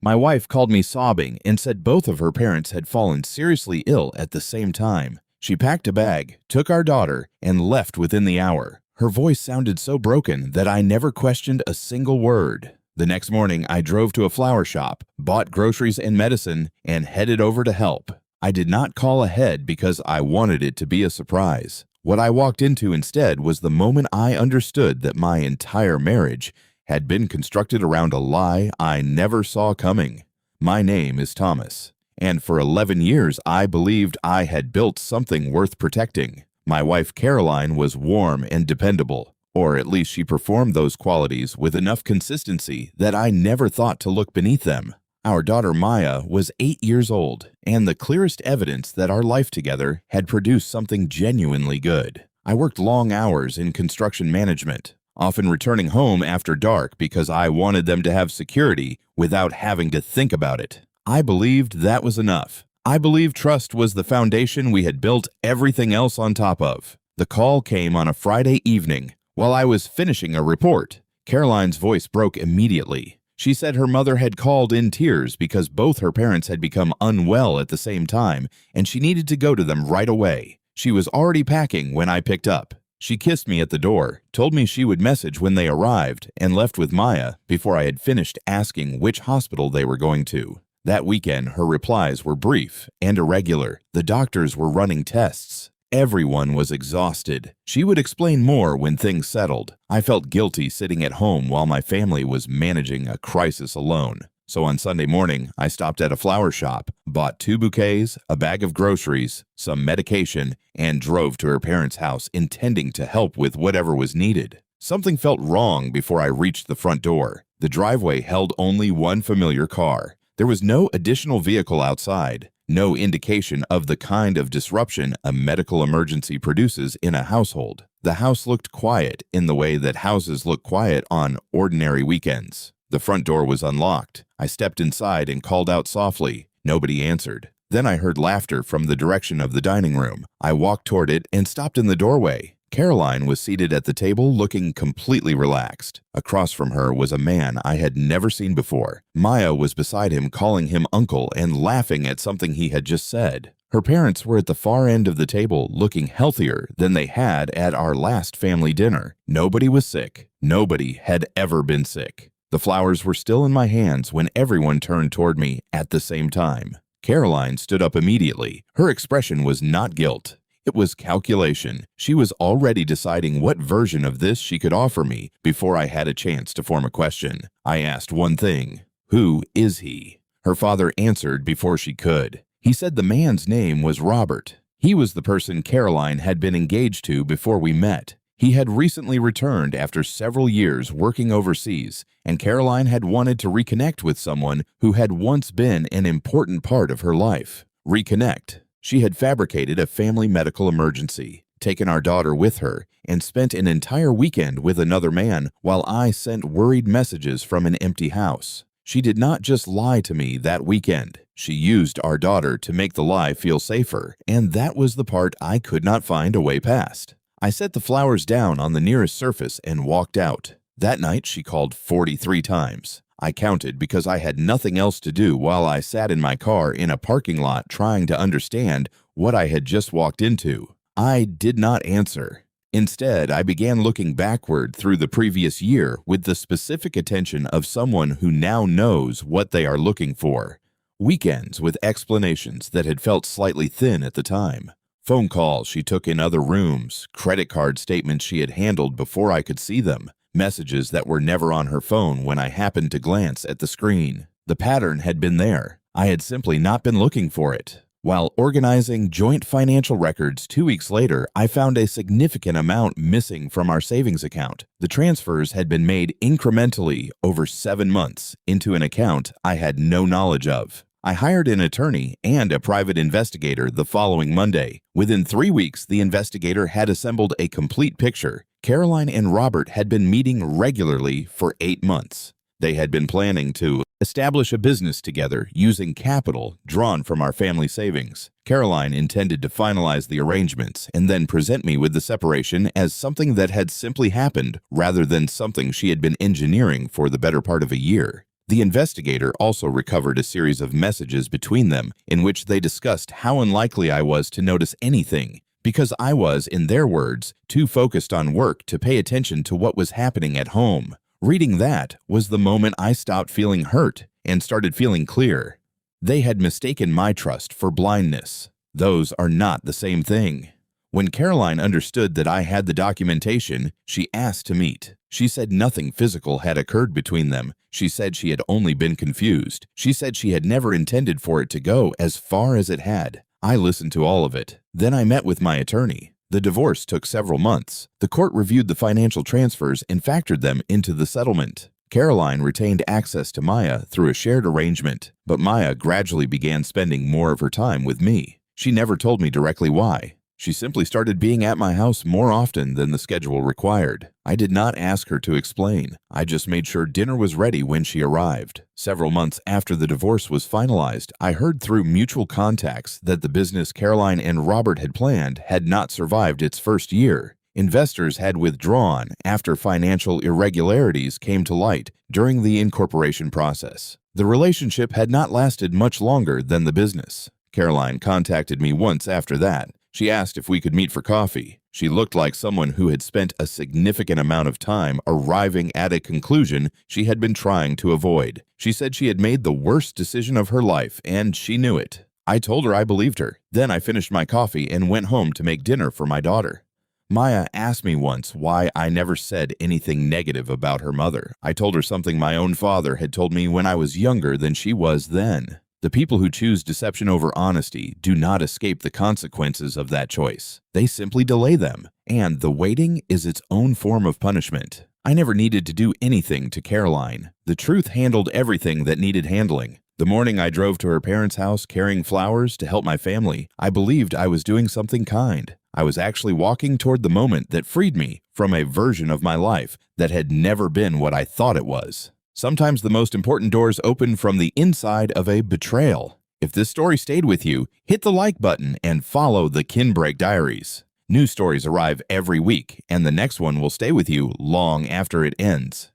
My wife called me sobbing and said both of her parents had fallen seriously ill at the same time. She packed a bag, took our daughter, and left within the hour. Her voice sounded so broken that I never questioned a single word. The next morning, I drove to a flower shop, bought groceries and medicine, and headed over to help. I did not call ahead because I wanted it to be a surprise. What I walked into instead was the moment I understood that my entire marriage had been constructed around a lie I never saw coming. My name is Thomas, and for 11 years I believed I had built something worth protecting. My wife Caroline was warm and dependable, or at least she performed those qualities with enough consistency that I never thought to look beneath them. Our daughter Maya was 8 years old, and the clearest evidence that our life together had produced something genuinely good. I worked long hours in construction management, often returning home after dark because I wanted them to have security without having to think about it. I believed that was enough. I believed trust was the foundation we had built everything else on top of. The call came on a Friday evening while I was finishing a report. Caroline's voice broke immediately. She said her mother had called in tears because both her parents had become unwell at the same time, and she needed to go to them right away. She was already packing when I picked up. She kissed me at the door, told me she would message when they arrived, and left with Maya before I had finished asking which hospital they were going to. That weekend, her replies were brief and irregular. The doctors were running tests. Everyone was exhausted. She would explain more when things settled. I felt guilty sitting at home while my family was managing a crisis alone. So on Sunday morning, I stopped at a flower shop, bought 2 bouquets, a bag of groceries, some medication, and drove to her parents' house intending to help with whatever was needed. Something felt wrong before I reached the front door. The driveway held only one familiar car. There was no additional vehicle outside. No indication of the kind of disruption a medical emergency produces in a household. The house looked quiet in the way that houses look quiet on ordinary weekends. The front door was unlocked. I stepped inside and called out softly. Nobody answered. Then I heard laughter from the direction of the dining room. I walked toward it and stopped in the doorway. Caroline was seated at the table looking completely relaxed. Across from her was a man I had never seen before. Maya was beside him, calling him uncle and laughing at something he had just said. Her parents were at the far end of the table looking healthier than they had at our last family dinner. Nobody was sick. Nobody had ever been sick. The flowers were still in my hands when everyone turned toward me at the same time. Caroline stood up immediately. Her expression was not guilt. It was calculation. She was already deciding what version of this she could offer me before I had a chance to form a question. I asked one thing. Who is he? Her father answered before she could. He said the man's name was Robert. He was the person Caroline had been engaged to before we met. He had recently returned after several years working overseas, and Caroline had wanted to reconnect with someone who had once been an important part of her life. Reconnect. She had fabricated a family medical emergency, taken our daughter with her, and spent an entire weekend with another man while I sent worried messages from an empty house. She did not just lie to me that weekend. She used our daughter to make the lie feel safer, and that was the part I could not find a way past. I set the flowers down on the nearest surface and walked out. That night, she called 43 times. I counted because I had nothing else to do while I sat in my car in a parking lot trying to understand what I had just walked into. I did not answer. Instead, I began looking backward through the previous year with the specific attention of someone who now knows what they are looking for. Weekends with explanations that had felt slightly thin at the time. Phone calls she took in other rooms, credit card statements she had handled before I could see them. Messages that were never on her phone when I happened to glance at the screen. The pattern had been there. I had simply not been looking for it. While organizing joint financial records 2 weeks later, I found a significant amount missing from our savings account. The transfers had been made incrementally over 7 months into an account I had no knowledge of. I hired an attorney and a private investigator the following Monday. Within 3 weeks, the investigator had assembled a complete picture. Caroline and Robert had been meeting regularly for 8 months. They had been planning to establish a business together using capital drawn from our family savings. Caroline intended to finalize the arrangements and then present me with the separation as something that had simply happened rather than something she had been engineering for the better part of a year. The investigator also recovered a series of messages between them in which they discussed how unlikely I was to notice anything, because I was, in their words, too focused on work to pay attention to what was happening at home. Reading that was the moment I stopped feeling hurt and started feeling clear. They had mistaken my trust for blindness. Those are not the same thing. When Caroline understood that I had the documentation, she asked to meet. She said nothing physical had occurred between them. She said she had only been confused. She said she had never intended for it to go as far as it had. I listened to all of it. Then I met with my attorney. The divorce took several months. The court reviewed the financial transfers and factored them into the settlement. Caroline retained access to Maya through a shared arrangement, but Maya gradually began spending more of her time with me. She never told me directly why. She simply started being at my house more often than the schedule required. I did not ask her to explain. I just made sure dinner was ready when she arrived. Several months after the divorce was finalized, I heard through mutual contacts that the business Caroline and Robert had planned had not survived its first year. Investors had withdrawn after financial irregularities came to light during the incorporation process. The relationship had not lasted much longer than the business. Caroline contacted me once after that. She asked if we could meet for coffee. She looked like someone who had spent a significant amount of time arriving at a conclusion she had been trying to avoid. She said she had made the worst decision of her life, and she knew it. I told her I believed her. Then I finished my coffee and went home to make dinner for my daughter. Maya asked me once why I never said anything negative about her mother. I told her something my own father had told me when I was younger than she was then. The people who choose deception over honesty do not escape the consequences of that choice. They simply delay them, and the waiting is its own form of punishment. I never needed to do anything to Caroline. The truth handled everything that needed handling. The morning I drove to her parents' house carrying flowers to help my family, I believed I was doing something kind. I was actually walking toward the moment that freed me from a version of my life that had never been what I thought it was. Sometimes the most important doors open from the inside of a betrayal. If this story stayed with you, hit the like button and follow the Kinbreak Diaries. New stories arrive every week, and the next one will stay with you long after it ends.